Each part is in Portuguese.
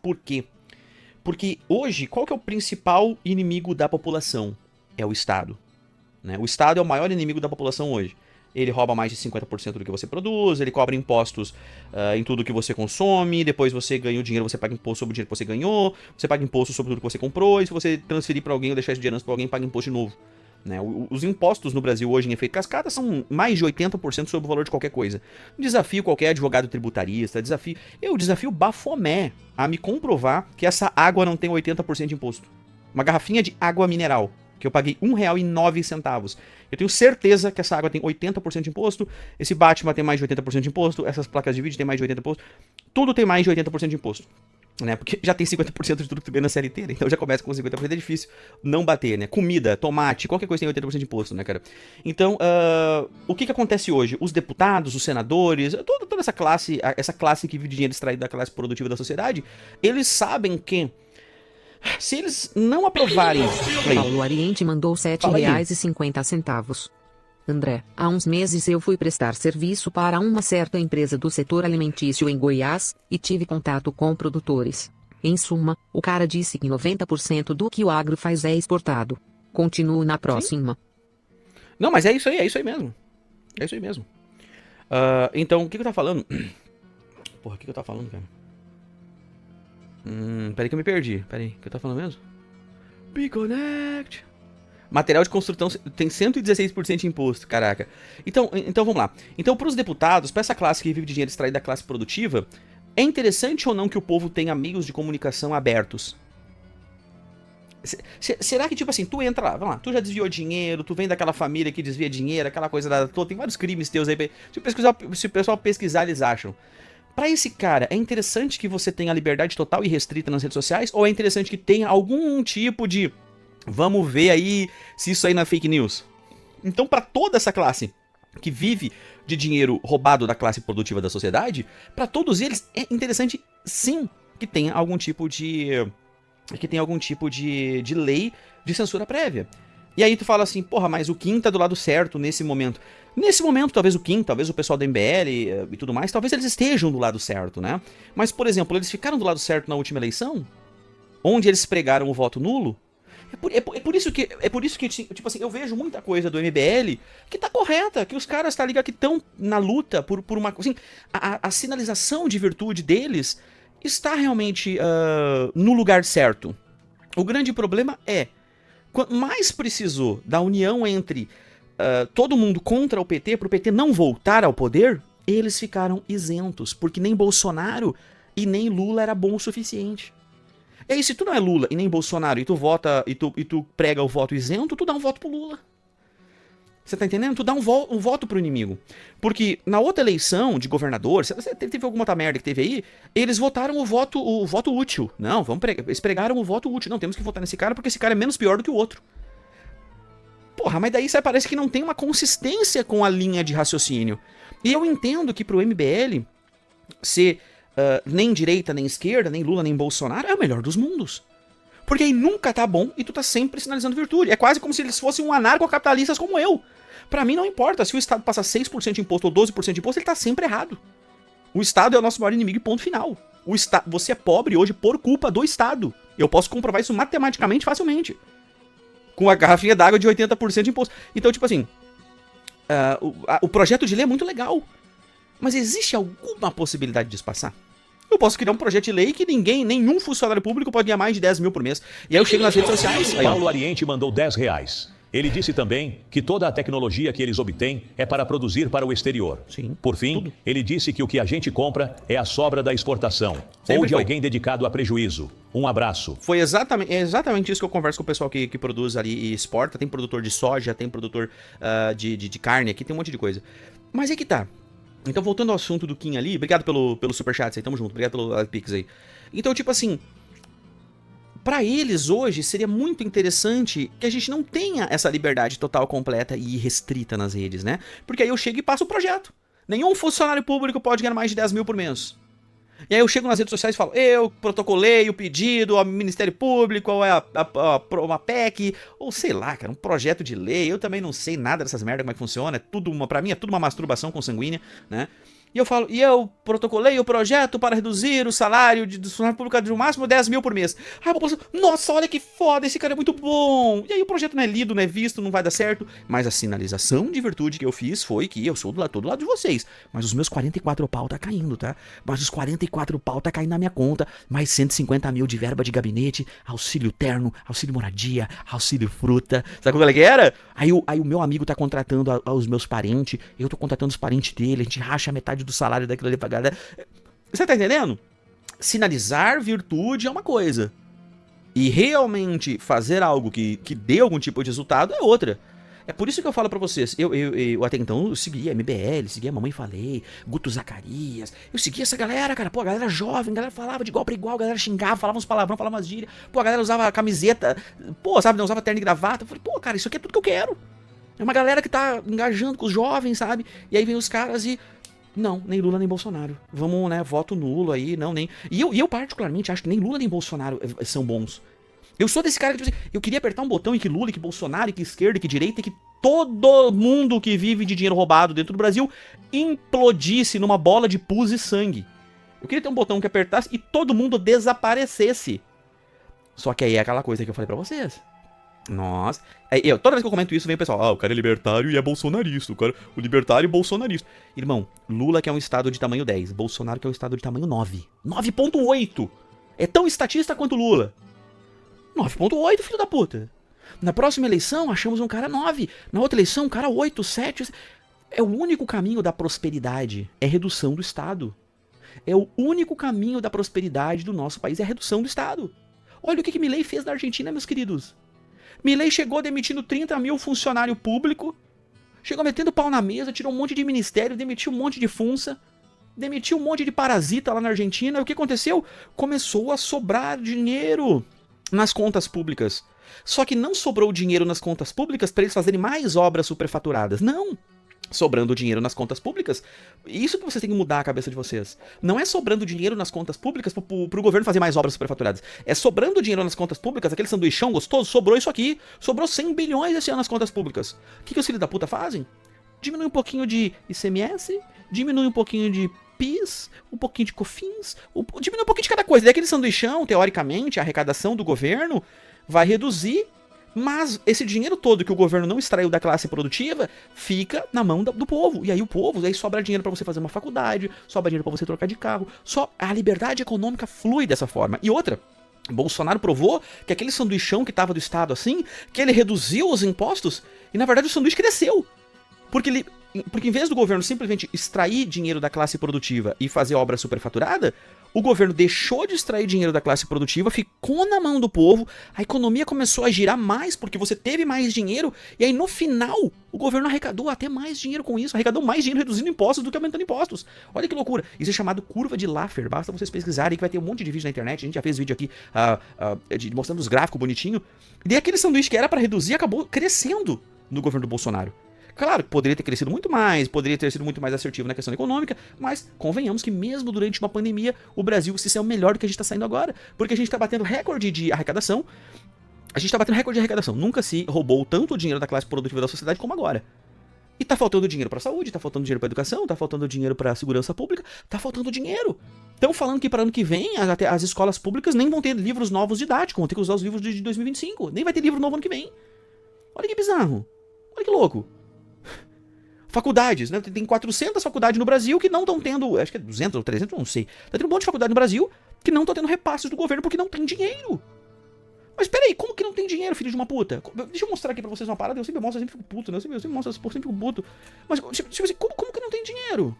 Por quê? Porque hoje, qual que é o principal inimigo da população? É o Estado. Né? O Estado é o maior inimigo da população hoje. Ele rouba mais de 50% do que você produz, ele cobra impostos em tudo que você consome, depois você ganha o dinheiro, você paga imposto sobre o dinheiro que você ganhou, você paga imposto sobre tudo que você comprou, e se você transferir para alguém ou deixar esse dinheiro para alguém, paga imposto de novo. Né? Os impostos no Brasil hoje em efeito cascata são mais de 80% sobre o valor de qualquer coisa. Desafio qualquer advogado tributarista, eu desafio Bafomé a me comprovar que essa água não tem 80% de imposto. Uma garrafinha de água mineral, que eu paguei R$1,09. Eu tenho certeza que essa água tem 80% de imposto, esse Batman tem mais de 80% de imposto, essas placas de vídeo tem mais de 80% de imposto, tudo tem mais de 80% de imposto. Né? Porque já tem 50% de tudo que tu vê na CLT, né? Então já começa com 50%, é difícil não bater, né? Comida, tomate, qualquer coisa tem 80% de imposto, né, cara? Então, o que acontece hoje? Os deputados, os senadores, toda essa classe que vive de dinheiro extraído da classe produtiva da sociedade, eles sabem que se eles não aprovarem... Paulo Ariente mandou R$7,50. André, há uns meses eu fui prestar serviço para uma certa empresa do setor alimentício em Goiás, e tive contato com produtores. Em suma, o cara disse que 90% do que o agro faz é exportado. Continuo na próxima. Sim. Não, mas é isso aí mesmo. É isso aí mesmo. Então, o que eu tava falando? Porra, o que eu tava falando, cara? Peraí que eu me perdi. Peraí, o que eu tava falando mesmo? Be-Connect. Material de construção tem 116% de imposto, caraca. Então vamos lá. Então, para os deputados, para essa classe que vive de dinheiro extraído da classe produtiva, é interessante ou não que o povo tenha meios de comunicação abertos? Será que, tipo assim, tu entra lá, vamos lá, tu já desviou dinheiro, tu vem daquela família que desvia dinheiro, aquela coisa da toda, tem vários crimes teus aí, se o pessoal pesquisar, eles acham. Pra esse cara, é interessante que você tenha liberdade total e restrita nas redes sociais, ou é interessante que tenha algum tipo de... Vamos ver aí se isso aí não é fake news. Então, para toda essa classe que vive de dinheiro roubado da classe produtiva da sociedade, para todos eles é interessante, sim, que tenha algum tipo de lei de censura prévia. E aí tu fala assim, porra, mas o Kim tá do lado certo nesse momento. Nesse momento, talvez o Kim, talvez o pessoal da MBL e tudo mais, talvez eles estejam do lado certo, né? Mas, por exemplo, eles ficaram do lado certo na última eleição, onde eles pregaram o voto nulo. É por isso que, tipo assim, eu vejo muita coisa do MBL que tá correta, que os caras, tá ligado, que estão na luta por uma... Assim, a sinalização de virtude deles está realmente no lugar certo. O grande problema é, quanto mais precisou da união entre todo mundo contra o PT, pro PT não voltar ao poder, eles ficaram isentos, porque nem Bolsonaro e nem Lula era bom o suficiente. E aí, se tu não é Lula e nem Bolsonaro e tu vota e tu prega o voto isento, tu dá um voto pro Lula. Você tá entendendo? Tu dá um voto pro inimigo. Porque na outra eleição de governador, teve alguma outra merda que teve aí, eles votaram o voto útil. Não, eles pregaram o voto útil. Não, temos que votar nesse cara porque esse cara é menos pior do que o outro. Porra, mas daí parece que não tem uma consistência com a linha de raciocínio. E eu entendo que pro MBL ser... nem direita, nem esquerda, nem Lula, nem Bolsonaro, é o melhor dos mundos. Porque aí nunca tá bom e tu tá sempre sinalizando virtude. É quase como se eles fossem um anarcocapitalistas como eu. Pra mim não importa, se o Estado passa 6% de imposto ou 12% de imposto, ele tá sempre errado. O Estado é o nosso maior inimigo e ponto final. Você é pobre hoje por culpa do Estado. Eu posso comprovar isso matematicamente facilmente. Com a garrafinha d'água de 80% de imposto. Então, tipo assim, o projeto de lei é muito legal. Mas existe alguma possibilidade disso passar? Eu posso criar um projeto de lei que nenhum funcionário público pode ganhar mais de 10 mil por mês. E aí eu chego nas redes sociais. Paulo Ariente mandou R$10. Ele disse também que toda a tecnologia que eles obtêm é para produzir para o exterior. Sim, por fim, tudo. ele disse que o que a gente compra é a sobra da exportação. Sempre ou de foi. alguém dedicado a prejuízo. Um abraço. Foi exatamente isso que eu converso com o pessoal que produz ali e exporta. Tem produtor de soja, tem produtor de carne aqui, tem um monte de coisa. Mas é que tá. Então, voltando ao assunto do Kim ali, obrigado pelo superchat aí, tamo junto, obrigado pelo Pix aí. Então, tipo assim, pra eles hoje seria muito interessante que a gente não tenha essa liberdade total, completa e irrestrita nas redes, né? Porque aí eu chego e passo o projeto. Nenhum funcionário público pode ganhar mais de 10 mil por mês. E aí eu chego nas redes sociais e falo, eu protocolei o pedido ao Ministério Público, ou uma PEC, ou sei lá, cara, um projeto de lei, eu também não sei nada dessas merdas, como é que funciona, pra mim é tudo uma masturbação consanguínea, né? E eu falo, e eu protocolei o projeto para reduzir o salário do funcionário público de no máximo 10 mil por mês. Aí a população, nossa, olha que foda, esse cara é muito bom. E aí o projeto não é lido, não é visto, não vai dar certo. Mas a sinalização de virtude que eu fiz foi que eu sou todo do lado de vocês. Mas os meus 44 pau tá caindo, tá? Mas os 44 pau tá caindo na minha conta. Mais 150 mil de verba de gabinete, auxílio terno, auxílio moradia, auxílio fruta. Sabe como é que era? Aí o meu amigo tá contratando os meus parentes, eu tô contratando os parentes dele, a gente racha metade do salário daquilo ali pra galera. Você tá entendendo? Sinalizar virtude é uma coisa. E realmente fazer algo que dê algum tipo de resultado é outra. É por isso que eu falo pra vocês, eu até então eu seguia a MBL, seguia a Mamãe Falei, Guto Zacarias, eu seguia essa galera, cara, pô, a galera jovem, a galera falava de igual pra igual, a galera xingava, falava uns palavrão, falava umas gírias, pô, a galera usava camiseta, pô, sabe, não usava terno e gravata, eu falei, pô, cara, isso aqui é tudo que eu quero. É uma galera que tá engajando com os jovens, sabe, e aí vem os caras e... Não, nem Lula nem Bolsonaro. Vamos, né, voto nulo aí, não, nem... E eu particularmente acho que nem Lula nem Bolsonaro são bons. Eu sou desse cara que, tipo assim, eu queria apertar um botão e que Lula, que Bolsonaro, que esquerda, que direita, que todo mundo que vive de dinheiro roubado dentro do Brasil implodisse numa bola de pus e sangue. Eu queria ter um botão que apertasse e todo mundo desaparecesse. Só que aí é aquela coisa que eu falei pra vocês. Nossa. Toda vez que eu comento isso, vem o pessoal, o cara é libertário e é bolsonarista, o libertário e bolsonarista. Irmão, Lula que é um estado de tamanho 10, Bolsonaro que é um estado de tamanho 9. 9.8! É tão estatista quanto Lula. 9.8, filho da puta. Na próxima eleição, achamos um cara 9. Na outra eleição, um cara 8, 7. É o único caminho da prosperidade. É redução do Estado. É o único caminho da prosperidade do nosso país. É a redução do Estado. Olha o que Milei fez na Argentina, meus queridos. Milei chegou demitindo 30 mil funcionário público. Chegou metendo pau na mesa, tirou um monte de ministério, demitiu um monte de funça. Demitiu um monte de parasita lá na Argentina. E o que aconteceu? Começou a sobrar dinheiro nas contas públicas. Só que não sobrou dinheiro nas contas públicas para eles fazerem mais obras superfaturadas. Não! Sobrando dinheiro nas contas públicas. Isso que vocês têm que mudar a cabeça de vocês. Não é sobrando dinheiro nas contas públicas pro governo fazer mais obras superfaturadas. É sobrando dinheiro nas contas públicas, aquele sanduichão gostoso, sobrou isso aqui. Sobrou 100 bilhões esse ano nas contas públicas. O que os filhos da puta fazem? Diminui um pouquinho de ICMS, diminui um pouquinho de PIS, um pouquinho de COFINS, diminui um pouquinho de cada coisa. E aquele sanduichão, teoricamente, a arrecadação do governo vai reduzir, mas esse dinheiro todo que o governo não extraiu da classe produtiva fica na mão do povo. E aí o povo, aí sobra dinheiro pra você fazer uma faculdade, sobra dinheiro pra você trocar de carro. Só a liberdade econômica flui dessa forma. E outra, Bolsonaro provou que aquele sanduichão que tava do Estado assim, que ele reduziu os impostos e na verdade o sanduíche cresceu. Porque em vez do governo simplesmente extrair dinheiro da classe produtiva e fazer obra superfaturada, o governo deixou de extrair dinheiro da classe produtiva, ficou na mão do povo, a economia começou a girar mais porque você teve mais dinheiro, e aí no final o governo arrecadou até mais dinheiro com isso, arrecadou mais dinheiro reduzindo impostos do que aumentando impostos. Olha que loucura. Isso é chamado curva de Laffer, basta vocês pesquisarem que vai ter um monte de vídeo na internet, a gente já fez vídeo aqui mostrando os gráficos bonitinho, e daí aquele sanduíche que era para reduzir acabou crescendo no governo do Bolsonaro. Claro que poderia ter crescido muito mais, poderia ter sido muito mais assertivo na questão econômica, mas convenhamos que mesmo durante uma pandemia, o Brasil se saiu melhor do que a gente está saindo agora, porque a gente está batendo recorde de arrecadação, nunca se roubou tanto dinheiro da classe produtiva da sociedade como agora. E tá faltando dinheiro pra saúde, tá faltando dinheiro pra educação, tá faltando dinheiro pra segurança pública, tá faltando dinheiro. Estão falando que para ano que vem as escolas públicas nem vão ter livros novos didáticos, vão ter que usar os livros de 2025, nem vai ter livro novo ano que vem. Olha que bizarro, olha que louco. Faculdades, né? Tem 400 faculdades no Brasil que não estão tendo, acho que é 200 ou 300, não sei. Tá tendo um monte de faculdade no Brasil que não estão tendo repasses do governo porque não tem dinheiro. Mas peraí, como que não tem dinheiro, filho de uma puta? Deixa eu mostrar aqui pra vocês uma parada, eu sempre mostro, eu sempre fico puto, né? Eu sempre mostro, eu sempre fico puto. Mas, tipo assim, como que não tem dinheiro?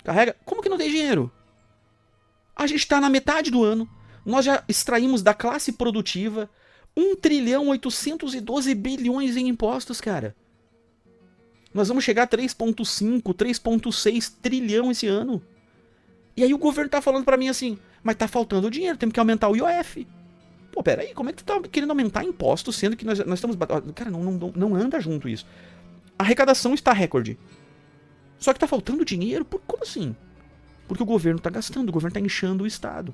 Carrega, como que não tem dinheiro? A gente tá na metade do ano, nós já extraímos da classe produtiva 1.812 bilhões em impostos, cara. Nós vamos chegar a 3.5, 3.6 trilhão esse ano. E aí o governo tá falando pra mim assim, mas tá faltando dinheiro, temos que aumentar o IOF. Pô, peraí, como é que tu tá querendo aumentar impostos, sendo que nós estamos... Cara, não anda junto isso. A arrecadação está recorde. Só que tá faltando dinheiro, como assim? Porque o governo tá gastando, o governo tá inchando o Estado.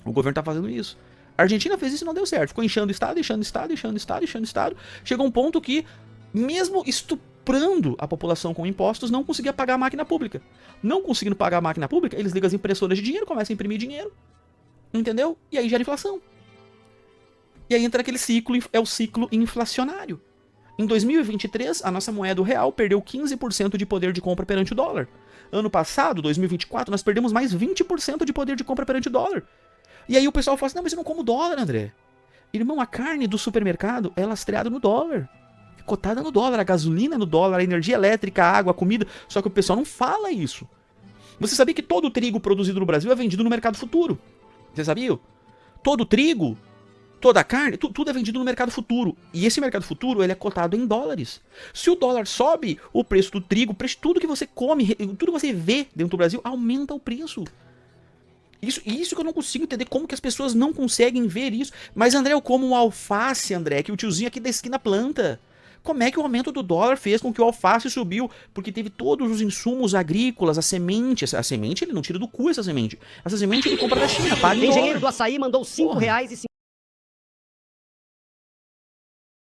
O governo tá fazendo isso. A Argentina fez isso e não deu certo. Ficou inchando o Estado, inchando o Estado, inchando o Estado, inchando o Estado. Chegou um ponto que, mesmo estuprando a população com impostos, não conseguia pagar a máquina pública. Não conseguindo pagar a máquina pública, eles ligam as impressoras de dinheiro, começam a imprimir dinheiro. Entendeu? E aí gera inflação. E aí entra aquele ciclo, é o ciclo inflacionário. Em 2023, a nossa moeda o real perdeu 15% de poder de compra perante o dólar. Ano passado, 2024, nós perdemos mais 20% de poder de compra perante o dólar. E aí o pessoal fala assim, não, mas eu não como dólar, André. Irmão, a carne do supermercado é lastreada no dólar. É cotada no dólar, a gasolina no dólar, a energia elétrica, a água, a comida. Só que o pessoal não fala isso. Você sabia que todo o trigo produzido no Brasil é vendido no mercado futuro? Você sabia? Todo o trigo, toda a carne, tudo é vendido no mercado futuro. E esse mercado futuro, ele é cotado em dólares. Se o dólar sobe, o preço do trigo, o preço de tudo que você come, tudo que você vê dentro do Brasil, aumenta o preço. Isso que eu não consigo entender, como que as pessoas não conseguem ver isso. Mas, André, eu como um alface, André, que o tiozinho aqui da esquina planta. Como é que o aumento do dólar fez com que o alface subiu? Porque teve todos os insumos agrícolas, a semente ele não tira do cu essa semente. Essa semente ele compra da China, paga em dólar. Engenheiro do Açaí mandou R$5,50.